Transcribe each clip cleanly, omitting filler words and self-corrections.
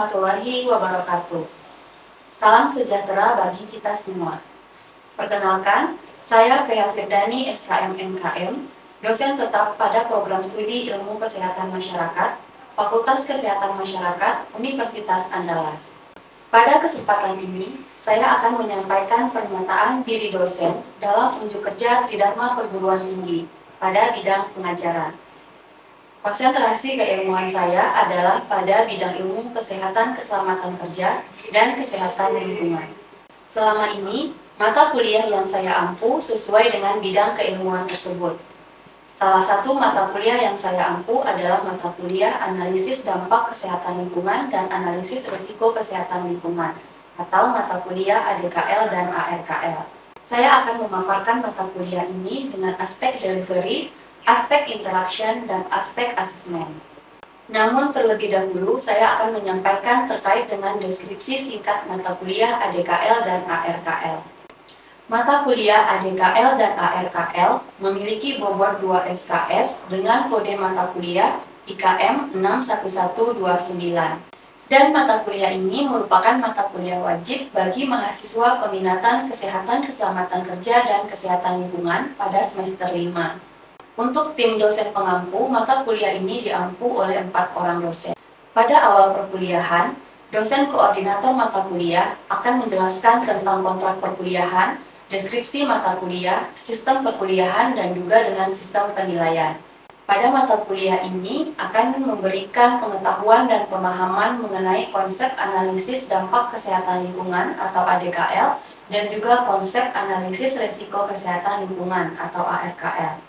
warahmatullahi wabarakatuh. Salam sejahtera bagi kita semua. Perkenalkan, saya Fea Firdani, SKM MKM, dosen tetap pada program studi Ilmu Kesehatan Masyarakat, Fakultas Kesehatan Masyarakat, Universitas Andalas. Pada kesempatan ini, saya akan menyampaikan pernyataan diri dosen dalam unjuk kerja Tridharma Perguruan Tinggi pada bidang pengajaran. Konsentrasi keilmuan saya adalah pada bidang ilmu kesehatan keselamatan kerja dan kesehatan lingkungan. Selama ini, mata kuliah yang saya ampu sesuai dengan bidang keilmuan tersebut. Salah satu mata kuliah yang saya ampu adalah mata kuliah Analisis Dampak Kesehatan Lingkungan dan Analisis Risiko Kesehatan Lingkungan, atau mata kuliah ADKL dan ARKL. Saya akan memaparkan mata kuliah ini dengan aspek delivery, aspek interaction, dan aspek asesmen. Namun terlebih dahulu saya akan menyampaikan terkait dengan deskripsi singkat mata kuliah ADKL dan ARKL. Mata kuliah ADKL dan ARKL memiliki bobot 2 SKS dengan kode mata kuliah IKM 61129. Dan mata kuliah ini merupakan mata kuliah wajib bagi mahasiswa peminatan kesehatan keselamatan kerja dan kesehatan lingkungan pada semester 5. Untuk tim dosen pengampu, mata kuliah ini diampu oleh 4 orang dosen. Pada awal perkuliahan, dosen koordinator mata kuliah akan menjelaskan tentang kontrak perkuliahan, deskripsi mata kuliah, sistem perkuliahan, dan juga dengan sistem penilaian. Pada mata kuliah ini akan memberikan pengetahuan dan pemahaman mengenai konsep analisis dampak kesehatan lingkungan atau ADKL dan juga konsep analisis risiko kesehatan lingkungan atau ARKL.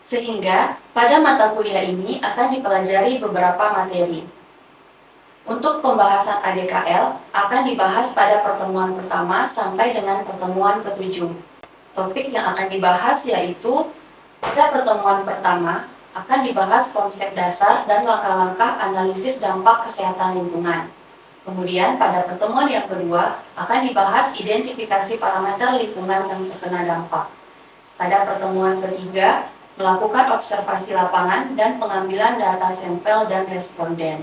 Sehingga pada mata kuliah ini akan dipelajari beberapa materi. Untuk pembahasan ADKL akan dibahas pada pertemuan pertama sampai dengan pertemuan ke-7. Topik yang akan dibahas yaitu pada pertemuan pertama akan dibahas konsep dasar dan langkah-langkah analisis dampak kesehatan lingkungan. Kemudian pada pertemuan yang kedua akan dibahas identifikasi parameter lingkungan yang terkena dampak. Pada pertemuan ketiga melakukan observasi lapangan dan pengambilan data sampel dan responden.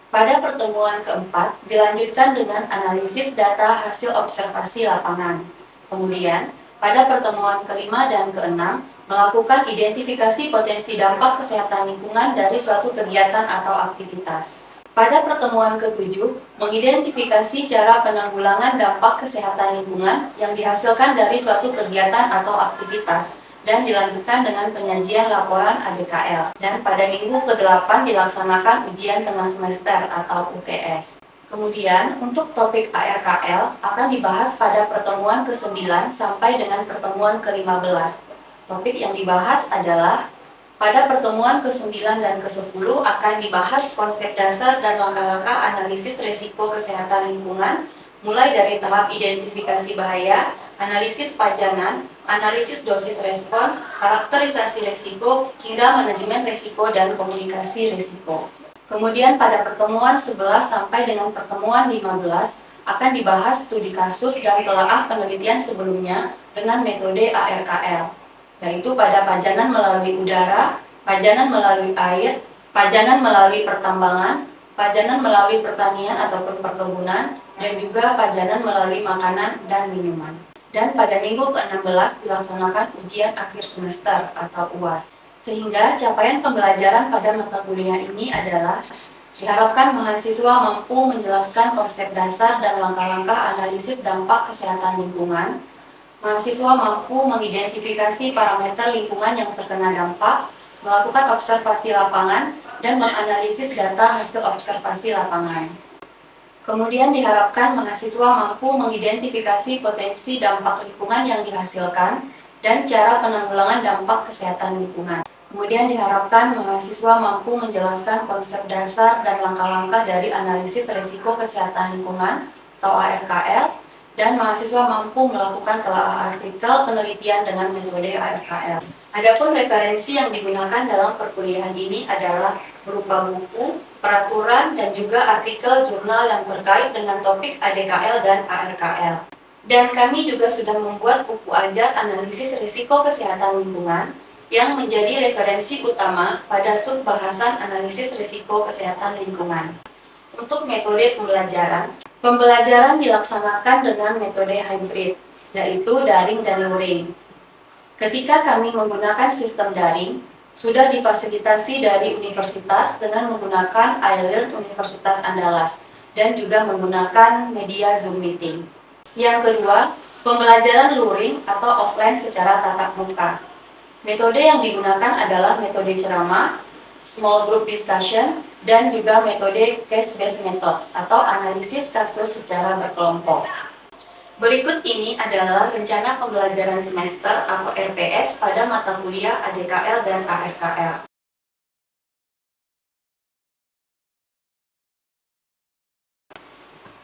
Pada pertemuan keempat dilanjutkan dengan analisis data hasil observasi lapangan. Kemudian pada pertemuan kelima dan keenam melakukan identifikasi potensi dampak kesehatan lingkungan dari suatu kegiatan atau aktivitas. Pada pertemuan ke-7, mengidentifikasi cara penanggulangan dampak kesehatan lingkungan yang dihasilkan dari suatu kegiatan atau aktivitas dan dilanjutkan dengan penyajian laporan ADKL. Dan pada minggu ke-8 dilaksanakan ujian tengah semester atau UTS. Kemudian, untuk topik ARKL akan dibahas pada pertemuan ke-9 sampai dengan pertemuan ke-15. Topik yang dibahas adalah pada pertemuan ke-9 dan ke-10 akan dibahas konsep dasar dan langkah-langkah analisis risiko kesehatan lingkungan, mulai dari tahap identifikasi bahaya, analisis pajanan, analisis dosis respon, karakterisasi risiko, hingga manajemen risiko dan komunikasi risiko. Kemudian pada pertemuan 11 sampai dengan pertemuan 15 akan dibahas studi kasus dan telaah penelitian sebelumnya dengan metode ARKL, yaitu pada pajanan melalui udara, pajanan melalui air, pajanan melalui pertambangan, pajanan melalui pertanian ataupun perkebunan, dan juga pajanan melalui makanan dan minuman. Dan pada minggu ke-16 dilaksanakan ujian akhir semester atau UAS. Sehingga capaian pembelajaran pada mata kuliah ini adalah diharapkan mahasiswa mampu menjelaskan konsep dasar dan langkah-langkah analisis dampak kesehatan lingkungan. Mahasiswa mampu mengidentifikasi parameter lingkungan yang terkena dampak, melakukan observasi lapangan, dan menganalisis data hasil observasi lapangan. Kemudian diharapkan mahasiswa mampu mengidentifikasi potensi dampak lingkungan yang dihasilkan dan cara penanggulangan dampak kesehatan lingkungan. Kemudian diharapkan mahasiswa mampu menjelaskan konsep dasar dan langkah-langkah dari analisis risiko kesehatan lingkungan atau ARKL, dan mahasiswa mampu melakukan telaah artikel penelitian dengan metode ARKL. Adapun referensi yang digunakan dalam perkuliahan ini adalah berupa buku, peraturan, dan juga artikel jurnal yang terkait dengan topik ADKL dan ARKL. Dan kami juga sudah membuat buku ajar analisis risiko kesehatan lingkungan yang menjadi referensi utama pada sub bahasan analisis risiko kesehatan lingkungan. Untuk metode pembelajaran dilaksanakan dengan metode hybrid, yaitu daring dan luring. Ketika kami menggunakan sistem daring, sudah difasilitasi dari universitas dengan menggunakan iLearn Universitas Andalas dan juga menggunakan media Zoom Meeting. Yang kedua, pembelajaran luring atau offline secara tatap muka. Metode yang digunakan adalah metode ceramah, small group discussion, dan juga metode case-based method atau analisis kasus secara berkelompok. Berikut ini adalah rencana pembelajaran semester atau RPS pada mata kuliah ADKL dan ARKL.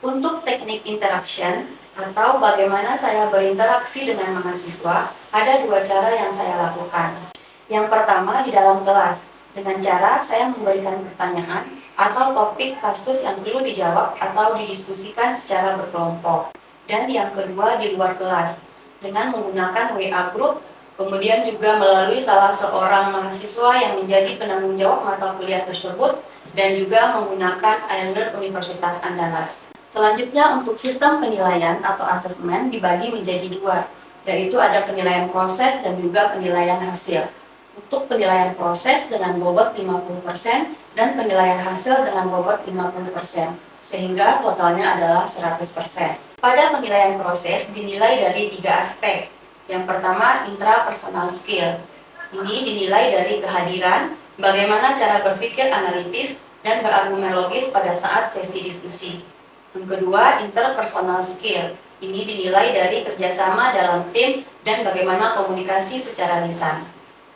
Untuk teknik interaction atau bagaimana saya berinteraksi dengan mahasiswa, ada dua cara yang saya lakukan. Yang pertama di dalam kelas, dengan cara saya memberikan pertanyaan atau topik kasus yang perlu dijawab atau didiskusikan secara berkelompok. Dan yang kedua di luar kelas, dengan menggunakan WA Group, kemudian juga melalui salah seorang mahasiswa yang menjadi penanggung jawab mata kuliah tersebut, dan juga menggunakan iLearn Universitas Andalas. Selanjutnya untuk sistem penilaian atau asesmen dibagi menjadi dua, yaitu ada penilaian proses dan juga penilaian hasil. Untuk penilaian proses dengan bobot 50% dan penilaian hasil dengan bobot 50%, sehingga totalnya adalah 100%. Pada penilaian proses dinilai dari 3 aspek. Yang pertama, intrapersonal skill. Ini dinilai dari kehadiran, bagaimana cara berpikir analitis dan berargumen logis pada saat sesi diskusi. Yang kedua, interpersonal skill. Ini dinilai dari kerjasama dalam tim dan bagaimana komunikasi secara lisan.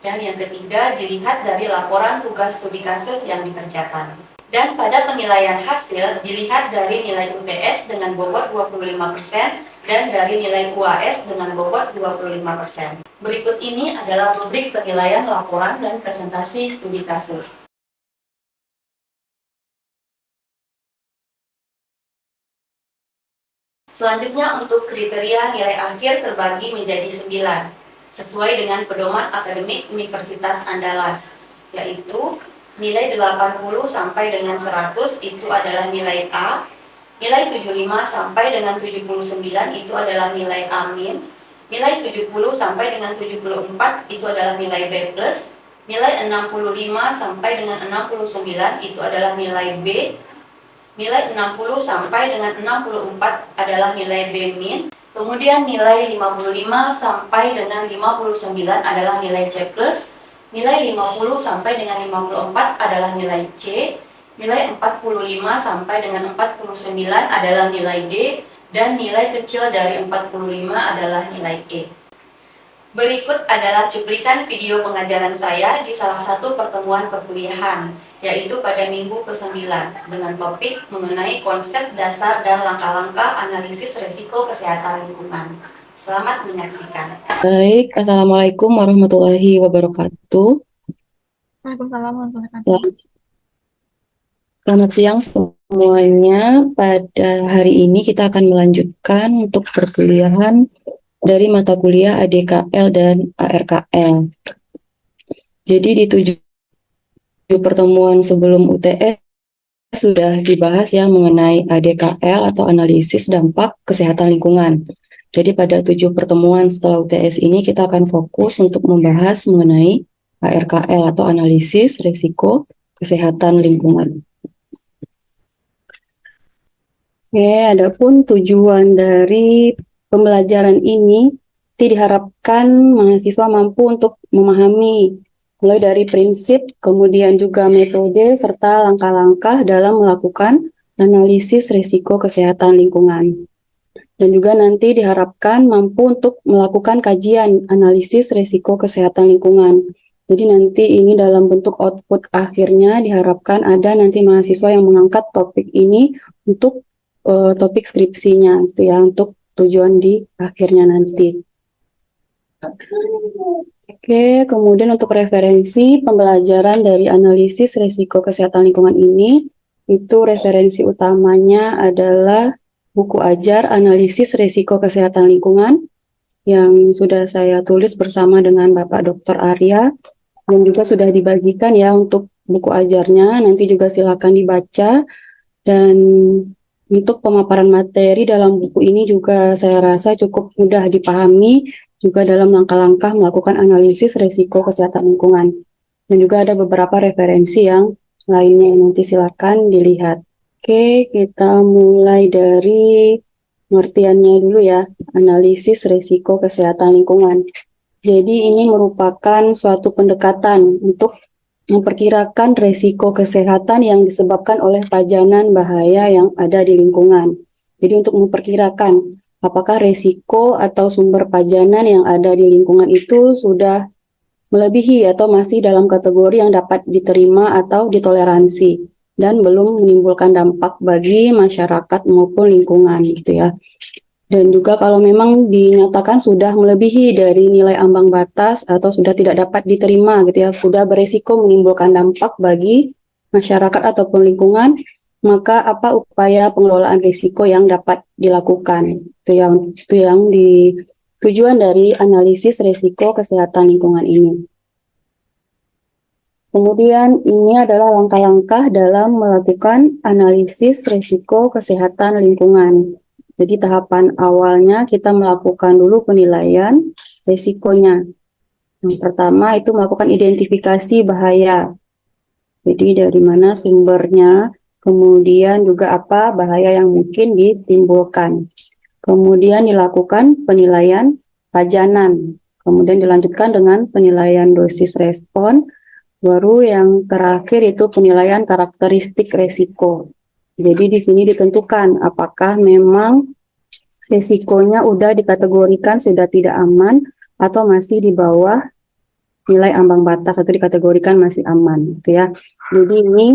Dan yang ketiga, dilihat dari laporan tugas studi kasus yang dikerjakan. Dan pada penilaian hasil dilihat dari nilai UTS dengan bobot 25% dan dari nilai UAS dengan bobot 25%. Berikut ini adalah rubrik penilaian laporan dan presentasi studi kasus. Selanjutnya untuk kriteria nilai akhir terbagi menjadi 9, sesuai dengan pedoman akademik Universitas Andalas, yaitu nilai 80 sampai dengan 100 itu adalah nilai A, nilai 75 sampai dengan 79 itu adalah nilai A-, nilai 70 sampai dengan 74 itu adalah nilai B+, nilai 65 sampai dengan 69 itu adalah nilai B, nilai 60 sampai dengan 64 adalah nilai B-, kemudian nilai 55 sampai dengan 59 adalah nilai C+, nilai 50 sampai dengan 54 adalah nilai C, nilai 45 sampai dengan 49 adalah nilai D, dan nilai kecil dari 45 adalah nilai E. Berikut adalah cuplikan video pengajaran saya di salah satu pertemuan perkuliahan, yaitu pada minggu ke-9, dengan topik mengenai konsep dasar dan langkah-langkah analisis risiko kesehatan lingkungan. Selamat menyaksikan. Baik, Assalamualaikum warahmatullahi wabarakatuh. Waalaikumsalam warahmatullahi wabarakatuh. Selamat siang semuanya. Pada hari ini kita akan melanjutkan untuk perkuliahan dari mata kuliah ADKL dan ARKL. Jadi di 7 pertemuan sebelum UTS sudah dibahas ya mengenai ADKL atau analisis dampak kesehatan lingkungan. Jadi pada 7 pertemuan setelah UTS ini kita akan fokus untuk membahas mengenai ARKL atau analisis risiko kesehatan lingkungan. Oke, adapun tujuan dari pembelajaran ini diharapkan mahasiswa mampu untuk memahami mulai dari prinsip, kemudian juga metode serta langkah-langkah dalam melakukan analisis risiko kesehatan lingkungan. Dan juga nanti diharapkan mampu untuk melakukan kajian analisis risiko kesehatan lingkungan. Jadi nanti ini dalam bentuk output akhirnya diharapkan ada nanti mahasiswa yang mengangkat topik ini untuk topik skripsinya gitu ya, untuk tujuan di akhirnya nanti. Oke, kemudian untuk referensi pembelajaran dari analisis risiko kesehatan lingkungan ini, itu referensi utamanya adalah buku ajar analisis risiko kesehatan lingkungan yang sudah saya tulis bersama dengan Bapak Dr. Arya, dan juga sudah dibagikan ya untuk buku ajarnya, nanti juga silakan dibaca. Dan untuk pemaparan materi dalam buku ini juga saya rasa cukup mudah dipahami, juga dalam langkah-langkah melakukan analisis risiko kesehatan lingkungan. Dan juga ada beberapa referensi yang lainnya yang nanti silakan dilihat. Oke, kita mulai dari pengertiannya dulu ya, analisis risiko kesehatan lingkungan. Jadi ini merupakan suatu pendekatan untuk memperkirakan risiko kesehatan yang disebabkan oleh pajanan bahaya yang ada di lingkungan. Jadi untuk memperkirakan apakah risiko atau sumber pajanan yang ada di lingkungan itu sudah melebihi atau masih dalam kategori yang dapat diterima atau ditoleransi dan belum menimbulkan dampak bagi masyarakat maupun lingkungan gitu ya. Dan juga kalau memang dinyatakan sudah melebihi dari nilai ambang batas atau sudah tidak dapat diterima gitu ya, sudah beresiko menimbulkan dampak bagi masyarakat ataupun lingkungan, maka apa upaya pengelolaan risiko yang dapat dilakukan? Itu yang di tujuan dari analisis risiko kesehatan lingkungan ini. Kemudian ini adalah langkah-langkah dalam melakukan analisis risiko kesehatan lingkungan. Jadi tahapan awalnya kita melakukan dulu penilaian risikonya. Yang pertama itu melakukan identifikasi bahaya. Jadi dari mana sumbernya, kemudian juga apa bahaya yang mungkin ditimbulkan. Kemudian dilakukan penilaian pajanan. Kemudian dilanjutkan dengan penilaian dosis respon. Baru yang terakhir itu penilaian karakteristik risiko. Jadi di sini ditentukan apakah memang risikonya udah dikategorikan sudah tidak aman atau masih di bawah nilai ambang batas atau dikategorikan masih aman gitu ya. Jadi ini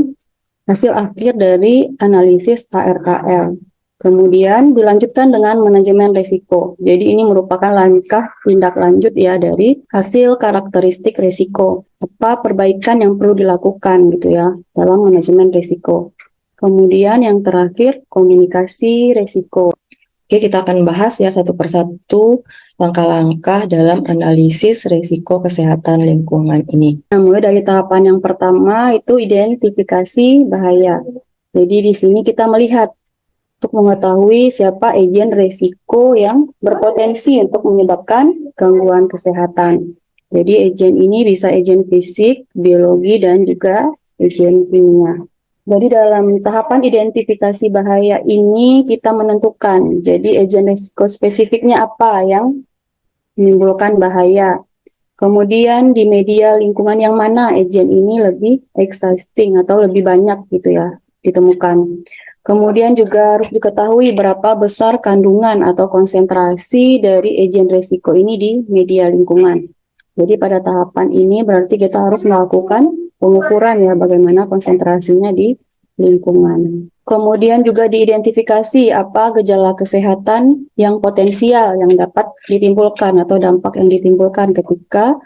hasil akhir dari analisis ARKL. Kemudian dilanjutkan dengan manajemen risiko. Jadi ini merupakan langkah tindak lanjut ya dari hasil karakteristik risiko. Apa perbaikan yang perlu dilakukan gitu ya dalam manajemen risiko. Kemudian yang terakhir komunikasi risiko. Oke, kita akan bahas ya satu persatu langkah-langkah dalam analisis risiko kesehatan lingkungan ini. Nah, mulai dari tahapan yang pertama itu identifikasi bahaya. Jadi di sini kita melihat untuk mengetahui siapa agen risiko yang berpotensi untuk menyebabkan gangguan kesehatan. Jadi agen ini bisa agen fisik, biologi, dan juga agen kimia. Jadi dalam tahapan identifikasi bahaya ini kita menentukan, jadi agen risiko spesifiknya apa yang menimbulkan bahaya. Kemudian di media lingkungan yang mana agen ini lebih existing atau lebih banyak gitu ya ditemukan. Kemudian juga harus diketahui berapa besar kandungan atau konsentrasi dari agen risiko ini di media lingkungan. Jadi pada tahapan ini berarti kita harus melakukan pengukuran ya bagaimana konsentrasinya di lingkungan. Kemudian juga diidentifikasi apa gejala kesehatan yang potensial yang dapat ditimbulkan atau dampak yang ditimbulkan ketika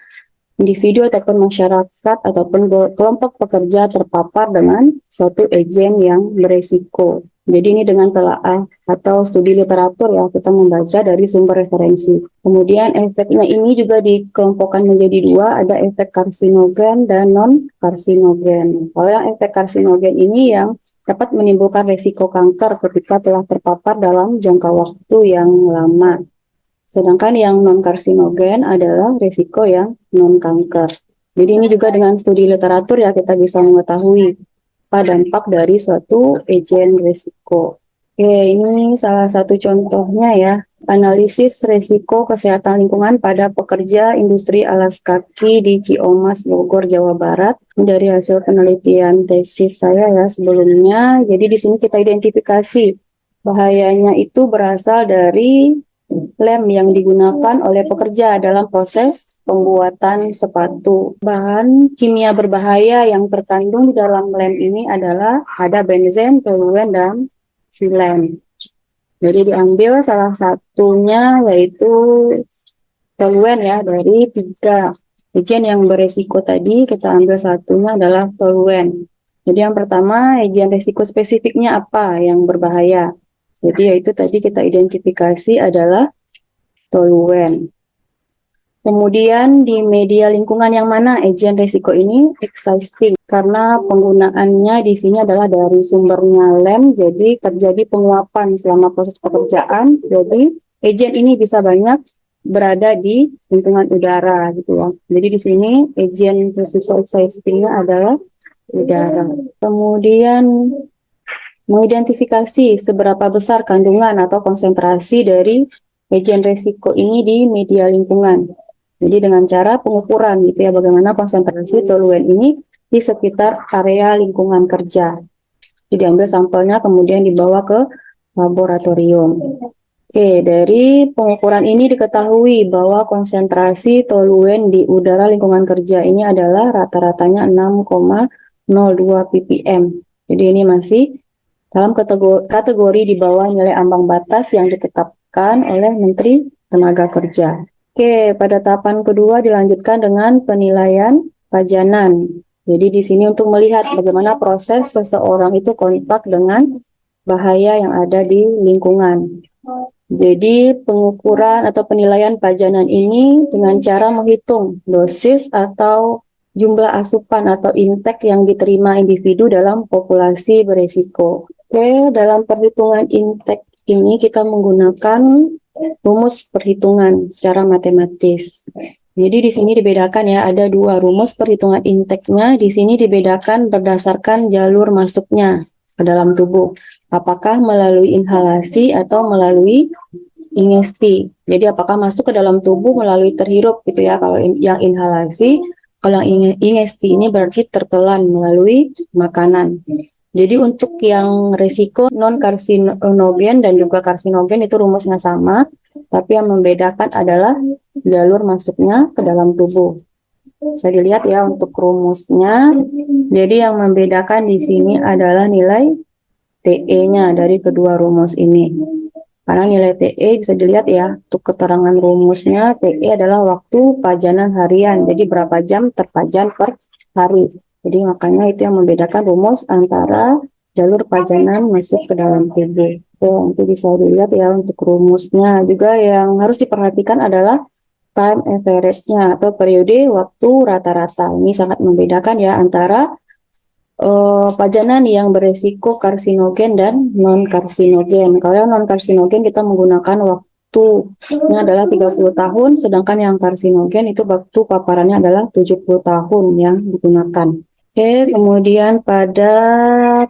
individu ataupun masyarakat ataupun kelompok pekerja terpapar dengan suatu agen yang beresiko. Jadi ini dengan telaah atau studi literatur ya kita membaca dari sumber referensi. Kemudian efeknya ini juga dikelompokkan menjadi dua, ada efek karsinogen dan non-karsinogen. Kalau yang efek karsinogen ini yang dapat menimbulkan resiko kanker ketika telah terpapar dalam jangka waktu yang lama. Sedangkan yang non-karsinogen adalah risiko yang non-kanker. Jadi ini juga dengan studi literatur ya kita bisa mengetahui apa dampak dari suatu agen risiko. Oke, ini salah satu contohnya ya, analisis risiko kesehatan lingkungan pada pekerja industri alas kaki di Ciamis, Bogor, Jawa Barat. Dari hasil penelitian tesis saya ya sebelumnya, jadi di sini kita identifikasi bahayanya itu berasal dari lem yang digunakan oleh pekerja dalam proses pembuatan sepatu. Bahan kimia berbahaya yang terkandung di dalam lem ini adalah ada benzen, toluen, dan silen. Jadi diambil salah satunya yaitu toluen ya dari 3 agen yang beresiko tadi, kita ambil satunya adalah toluen. Jadi yang pertama agen risiko spesifiknya apa yang berbahaya. Jadi yaitu tadi kita identifikasi adalah toluen. Kemudian di media lingkungan yang mana agen risiko ini existing karena penggunaannya di sini adalah dari sumbernya lem, jadi terjadi penguapan selama proses pekerjaan. Jadi agen ini bisa banyak berada di lingkungan udara gitu ya. Jadi di sini agen risiko existingnya adalah udara. Kemudian mengidentifikasi seberapa besar kandungan atau konsentrasi dari agen risiko ini di media lingkungan. Jadi dengan cara pengukuran gitu ya, bagaimana konsentrasi toluen ini di sekitar area lingkungan kerja. Jadi diambil sampelnya kemudian dibawa ke laboratorium. Oke, dari pengukuran ini diketahui bahwa konsentrasi toluen di udara lingkungan kerja ini adalah rata-ratanya 6,02 ppm. Jadi ini masih dalam kategori di bawah nilai ambang batas yang ditetapkan oleh Menteri Tenaga Kerja. Oke, pada tahapan kedua dilanjutkan dengan penilaian pajanan. Jadi di sini untuk melihat bagaimana proses seseorang itu kontak dengan bahaya yang ada di lingkungan. Jadi pengukuran atau penilaian pajanan ini dengan cara menghitung dosis atau jumlah asupan atau intake yang diterima individu dalam populasi beresiko. Oke, dalam perhitungan intake ini kita menggunakan rumus perhitungan secara matematis. Jadi di sini dibedakan ya, ada dua rumus perhitungan intake-nya. Di sini dibedakan berdasarkan jalur masuknya ke dalam tubuh. Apakah melalui inhalasi atau melalui ingesti. Jadi apakah masuk ke dalam tubuh melalui terhirup gitu ya. Kalau yang inhalasi, kalau yang ingesti ini berarti tertelan melalui makanan. Jadi untuk yang risiko non karsinogen dan juga karsinogen itu rumusnya sama, tapi yang membedakan adalah jalur masuknya ke dalam tubuh. Bisa dilihat ya untuk rumusnya. Jadi yang membedakan di sini adalah nilai TE-nya dari kedua rumus ini. Karena nilai TE bisa dilihat ya, untuk keterangan rumusnya TE adalah waktu pajanan harian. Jadi berapa jam terpajan per hari. Jadi makanya itu yang membedakan rumus antara jalur pajanan masuk ke dalam tubuh. Nanti bisa dilihat ya untuk rumusnya. Juga yang harus diperhatikan adalah time average-nya atau periode waktu rata-rata. Ini sangat membedakan ya antara pajanan yang beresiko karsinogen dan non karsinogen. Kalau yang non karsinogen kita menggunakan waktunya adalah 30 tahun, sedangkan yang karsinogen itu waktu paparannya adalah 70 tahun yang digunakan. Oke, kemudian pada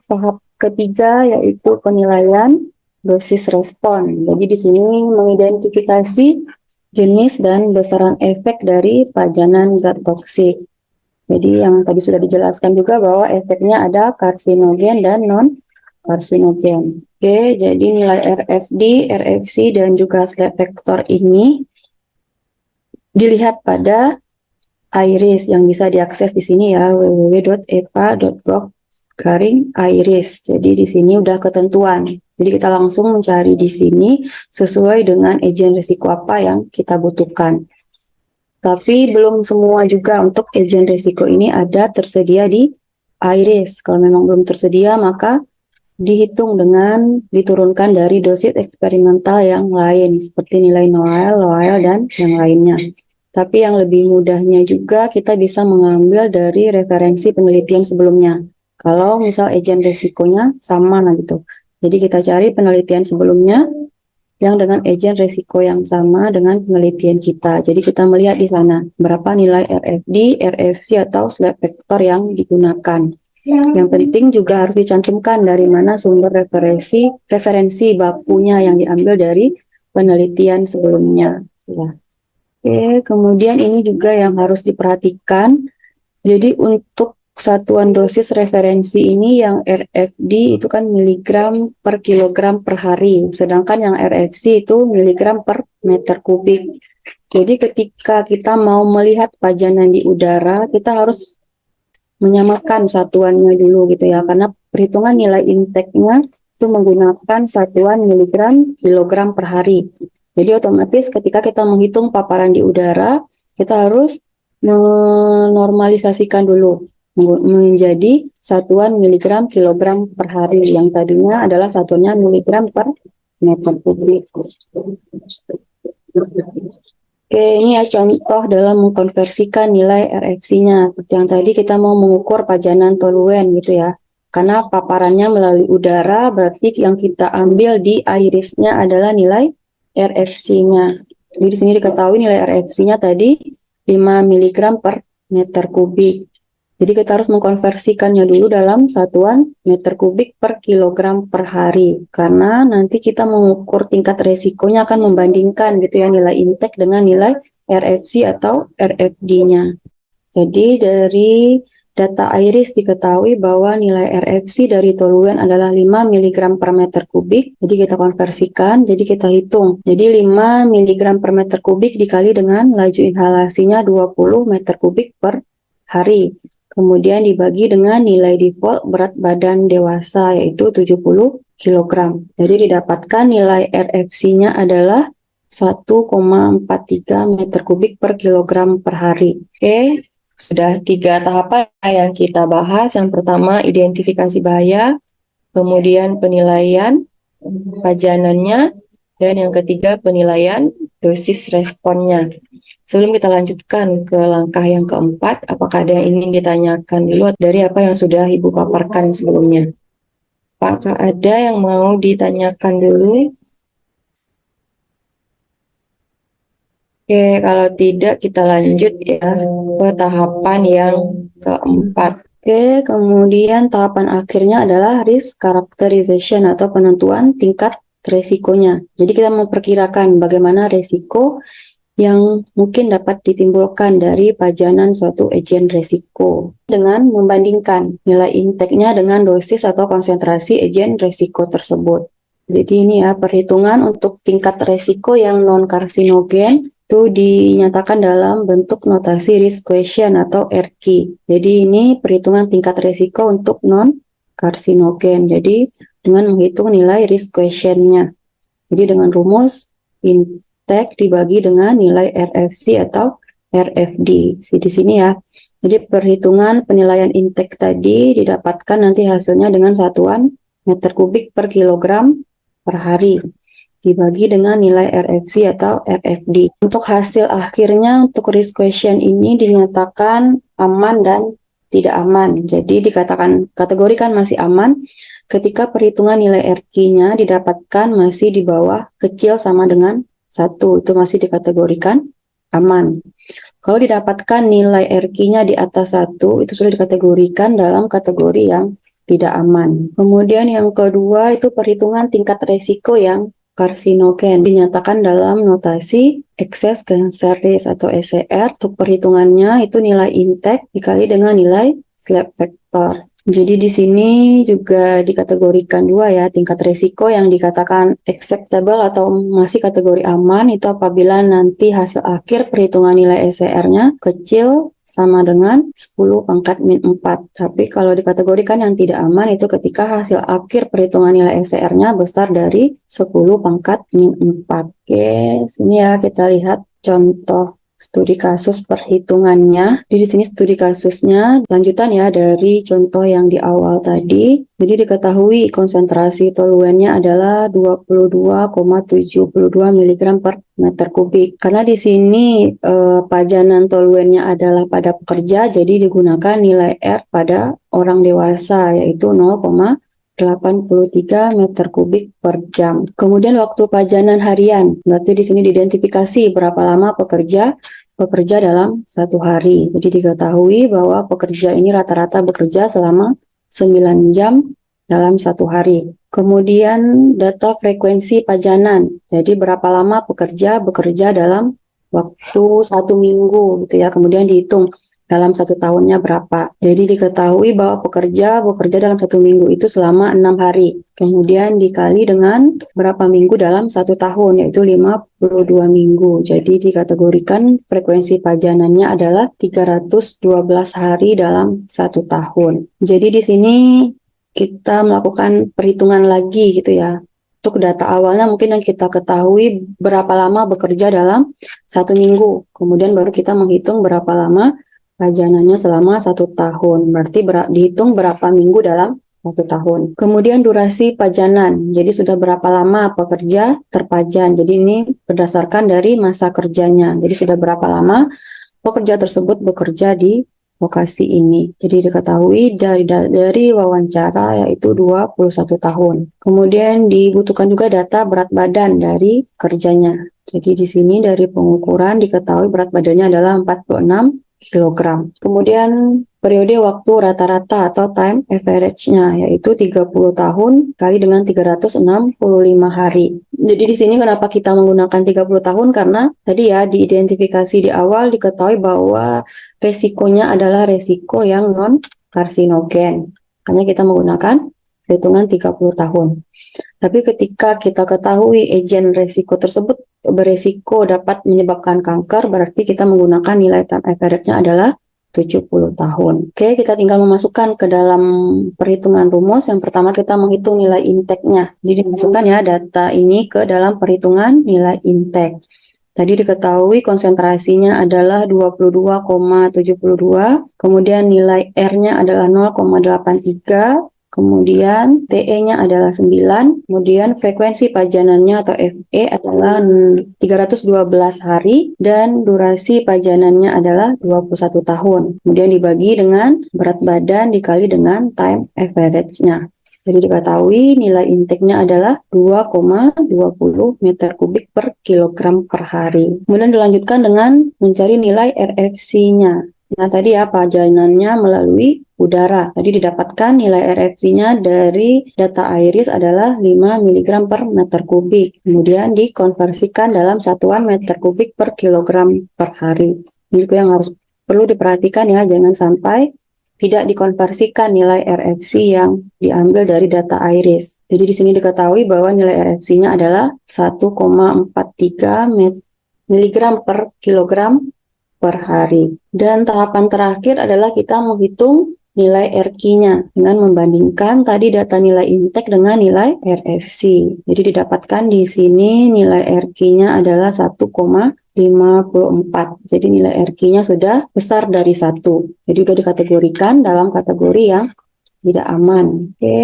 tahap ketiga yaitu penilaian dosis respon. Jadi di sini mengidentifikasi jenis dan besaran efek dari pajanan zat toksik. Jadi yang tadi sudah dijelaskan juga bahwa efeknya ada karsinogen dan non-karsinogen. Oke, jadi nilai RFD, RFC, dan juga SLEP vektor ini dilihat pada IRIS yang bisa diakses di sini ya, www.epa.gov/IRIS. Jadi di sini udah ketentuan. Jadi kita langsung mencari di sini sesuai dengan agen risiko apa yang kita butuhkan. Tapi belum semua juga untuk agen risiko ini ada tersedia di IRIS. Kalau memang belum tersedia, maka dihitung dengan diturunkan dari dosis eksperimental yang lain, seperti nilai Noel, Loel, dan yang lainnya. Tapi yang lebih mudahnya juga kita bisa mengambil dari referensi penelitian sebelumnya. Kalau misal agen risikonya sama nah gitu. Jadi kita cari penelitian sebelumnya yang dengan agen risiko yang sama dengan penelitian kita. Jadi kita melihat di sana berapa nilai RFD, RFC atau SLEP vektor yang digunakan. Yang penting juga harus dicantumkan dari mana sumber referensi bakunya yang diambil dari penelitian sebelumnya. Ya. Oke, kemudian ini juga yang harus diperhatikan. Jadi untuk satuan dosis referensi ini yang RFD itu kan miligram per kilogram per hari, sedangkan yang RFC itu miligram per meter kubik. Jadi ketika kita mau melihat pajanan di udara, kita harus menyamakan satuannya dulu gitu ya, karena perhitungan nilai intake-nya itu menggunakan satuan miligram kilogram per hari. Jadi otomatis ketika kita menghitung paparan di udara, kita harus menormalisasikan dulu menjadi satuan miligram kilogram per hari, yang tadinya adalah satuannya miligram per meter kubik. Oke, ini ya contoh dalam mengkonversikan nilai RFC-nya. Seperti yang tadi kita mau mengukur pajanan toluen gitu ya. Karena paparannya melalui udara, berarti yang kita ambil di irisnya adalah nilai RFC-nya. Jadi di sini diketahui nilai RFC-nya tadi 5 mg per meter kubik. Jadi kita harus mengkonversikannya dulu dalam satuan meter kubik per kilogram per hari. Karena nanti kita mengukur tingkat resikonya akan membandingkan gitu ya nilai intake dengan nilai RFC atau RFD-nya. Jadi dari data iris diketahui bahwa nilai RFC dari toluen adalah 5 mg per meter kubik. Jadi kita konversikan, jadi kita hitung. Jadi 5 mg per meter kubik dikali dengan laju inhalasinya 20 meter kubik per hari. Kemudian dibagi dengan nilai default berat badan dewasa yaitu 70 kg. Jadi didapatkan nilai RFC-nya adalah 1,43 meter kubik per kilogram per hari. Oke. Sudah 3 tahapan yang kita bahas. Yang pertama identifikasi bahaya, kemudian penilaian pajanannya, dan yang ketiga penilaian dosis responnya. Sebelum kita lanjutkan ke langkah yang keempat, apakah ada yang ingin ditanyakan dulu dari apa yang sudah Ibu paparkan sebelumnya? Apakah ada yang mau ditanyakan dulu? Oke, kalau tidak kita lanjut ya ke tahapan yang keempat. Oke, kemudian tahapan akhirnya adalah risk characterization atau penentuan tingkat resikonya. Jadi kita memperkirakan bagaimana resiko yang mungkin dapat ditimbulkan dari pajanan suatu agen resiko dengan membandingkan nilai intake-nya dengan dosis atau konsentrasi agen resiko tersebut. Jadi ini ya perhitungan untuk tingkat resiko yang non-karsinogen itu dinyatakan dalam bentuk notasi risk question atau RQ. Jadi ini perhitungan tingkat resiko untuk non-karsinogen. Jadi dengan menghitung nilai risk question-nya. Jadi dengan rumus intake dibagi dengan nilai RFC atau RFD. Di sini ya. Jadi perhitungan penilaian intake tadi didapatkan nanti hasilnya dengan satuan meter kubik per kilogram per hari dibagi dengan nilai RFC atau RFD. Untuk hasil akhirnya untuk risk question ini dinyatakan aman dan tidak aman. Jadi dikatakan kategorikan masih aman ketika perhitungan nilai RQ-nya didapatkan masih di bawah kecil sama dengan 1. Itu masih dikategorikan aman. Kalau didapatkan nilai RQ-nya di atas 1, itu sudah dikategorikan dalam kategori yang tidak aman. Kemudian yang kedua itu perhitungan tingkat resiko yang karsinogen dinyatakan dalam notasi excess cancer risk atau ECR. Untuk perhitungannya itu nilai intake dikali dengan nilai slab factor. Jadi di sini juga dikategorikan 2 ya, tingkat resiko yang dikatakan acceptable atau masih kategori aman itu apabila nanti hasil akhir perhitungan nilai ECR-nya kecil sama dengan 10 pangkat min 4. Tapi kalau dikategorikan yang tidak aman itu ketika hasil akhir perhitungan nilai ECR-nya besar dari 10 pangkat min 4. Oke, sini ya kita lihat contoh studi kasus perhitungannya. Di sini studi kasusnya lanjutan ya dari contoh yang di awal tadi. Jadi diketahui konsentrasi toluennya adalah 22,72 mg per meter kubik. Karena di sini pajanan toluennya adalah pada pekerja, jadi digunakan nilai R pada orang dewasa yaitu 0,83 meter kubik per jam. Kemudian waktu pajanan harian, berarti di sini diidentifikasi berapa lama pekerja dalam 1 hari. Jadi diketahui bahwa pekerja ini rata-rata bekerja selama 9 jam dalam 1 hari. Kemudian data frekuensi pajanan. Jadi berapa lama pekerja bekerja dalam waktu 1 minggu gitu ya. Kemudian dihitung dalam 1 tahunnya berapa. Jadi diketahui bahwa pekerja bekerja dalam 1 minggu itu selama 6 hari. Kemudian dikali dengan berapa minggu dalam 1 tahun, yaitu 52 minggu. Jadi dikategorikan frekuensi pajanannya adalah 312 hari dalam 1 tahun. Jadi di sini kita melakukan perhitungan lagi gitu ya. Untuk data awalnya mungkin yang kita ketahui berapa lama bekerja dalam 1 minggu. Kemudian baru kita menghitung berapa lama pajanannya selama 1 tahun. Berarti dihitung berapa minggu dalam 1 tahun. Kemudian durasi pajanan, jadi sudah berapa lama pekerja terpajan. Jadi ini berdasarkan dari masa kerjanya. Jadi sudah berapa lama pekerja tersebut bekerja di lokasi ini. Jadi diketahui dari wawancara yaitu 21 tahun. Kemudian dibutuhkan juga data berat badan dari kerjanya. Jadi di sini dari pengukuran diketahui berat badannya adalah 46 kg. Kemudian periode waktu rata-rata atau time average-nya yaitu 30 tahun kali dengan 365 hari. Jadi di sini kenapa kita menggunakan 30 tahun karena tadi ya diidentifikasi di awal diketahui bahwa resikonya adalah resiko yang non karsinogen. Hanya kita menggunakan perhitungan 30 tahun. Tapi ketika kita ketahui agen resiko tersebut beresiko dapat menyebabkan kanker, berarti kita menggunakan nilai time average-nya adalah 70 tahun. Oke, kita tinggal memasukkan ke dalam perhitungan rumus. Yang pertama kita menghitung nilai intake-nya. Jadi dimasukkan ya data ini ke dalam perhitungan nilai intake. Tadi diketahui konsentrasinya adalah 22,72, kemudian nilai R-nya adalah 0,83, kemudian TE-nya adalah 9, kemudian frekuensi pajanannya atau FE adalah 312 hari, dan durasi pajanannya adalah 21 tahun. Kemudian dibagi dengan berat badan dikali dengan time average-nya. Jadi diketahui nilai intake-nya adalah 2,20 meter kubik per kilogram per hari. Kemudian dilanjutkan dengan mencari nilai RFC-nya. Nah tadi ya pajanannya melalui udara. Tadi didapatkan nilai RFC-nya dari data iris adalah 5 mg per meter kubik. Kemudian dikonversikan dalam satuan meter kubik per kilogram per hari. Ini juga yang harus perlu diperhatikan ya, jangan sampai tidak dikonversikan nilai RFC yang diambil dari data iris. Jadi di sini diketahui bahwa nilai RFC-nya adalah 1,43 mg per kilogram per hari. Dan tahapan terakhir adalah kita menghitung nilai RQ-nya dengan membandingkan tadi data nilai intake dengan nilai RFC. Jadi didapatkan di sini nilai RQ-nya adalah 1,54. Jadi nilai RQ-nya sudah besar dari 1. Jadi sudah dikategorikan dalam kategori yang tidak aman. Oke,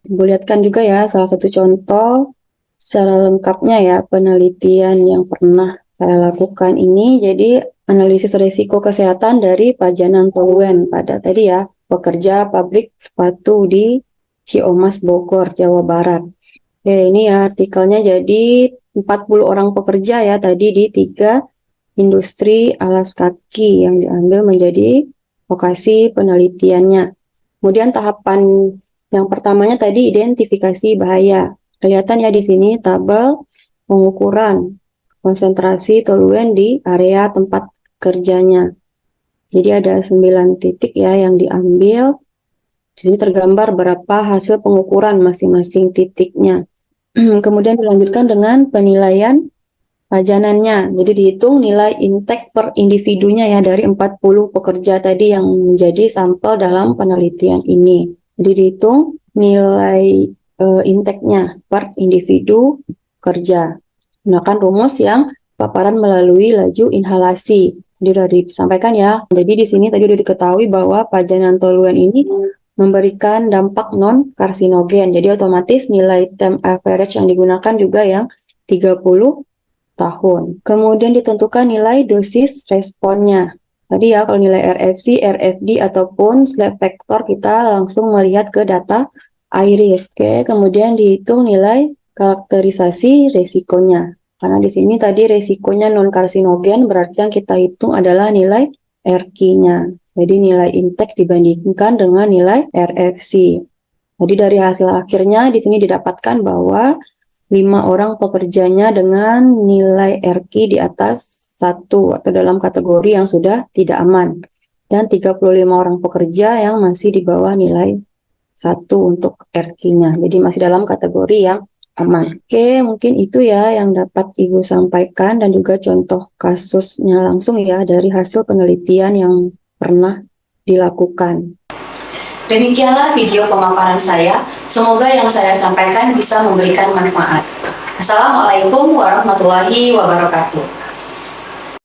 lihatkan juga ya salah satu contoh secara lengkapnya ya penelitian yang pernah saya lakukan ini. Jadi analisis risiko kesehatan dari pajanan toluen pada tadi ya pekerja pabrik sepatu di Ciamas, Bogor, Jawa Barat. Oke, ini ya artikelnya. Jadi 40 orang pekerja ya tadi di 3 industri alas kaki yang diambil menjadi lokasi penelitiannya. Kemudian tahapan yang pertamanya tadi identifikasi bahaya. Kelihatan ya di sini tabel pengukuran konsentrasi toluen di area tempat kerjanya. Jadi ada 9 titik ya yang diambil. Di sini tergambar berapa hasil pengukuran masing-masing titiknya. Kemudian dilanjutkan dengan penilaian pajanannya. Jadi dihitung nilai intake per individunya ya dari 40 pekerja tadi yang menjadi sampel dalam penelitian ini. Jadi dihitung nilai intake-nya per individu kerja. Gunakan rumus yang paparan melalui laju inhalasi. Jadi sudah disampaikan ya. Jadi di sini tadi sudah diketahui bahwa pajanan toluen ini memberikan dampak non karsinogen. Jadi otomatis nilai time average yang digunakan juga yang 30 tahun. Kemudian ditentukan nilai dosis responnya. Tadi ya kalau nilai RFC, RFD ataupun slab factor kita langsung melihat ke data iris. Oke, kemudian dihitung nilai karakterisasi resikonya. Karena di sini tadi resikonya non karsinogen, berarti yang kita hitung adalah nilai RQ-nya. Jadi nilai intake dibandingkan dengan nilai RFC. Jadi dari hasil akhirnya di sini didapatkan bahwa 5 orang pekerjanya dengan nilai RQ di atas 1 atau dalam kategori yang sudah tidak aman. Dan 35 orang pekerja yang masih di bawah nilai 1 untuk RQ-nya. Jadi masih dalam kategori yang aman. Oke, mungkin itu ya yang dapat Ibu sampaikan dan juga contoh kasusnya langsung ya dari hasil penelitian yang pernah dilakukan. Demikianlah video pemaparan saya. Semoga yang saya sampaikan bisa memberikan manfaat. Assalamualaikum warahmatullahi wabarakatuh.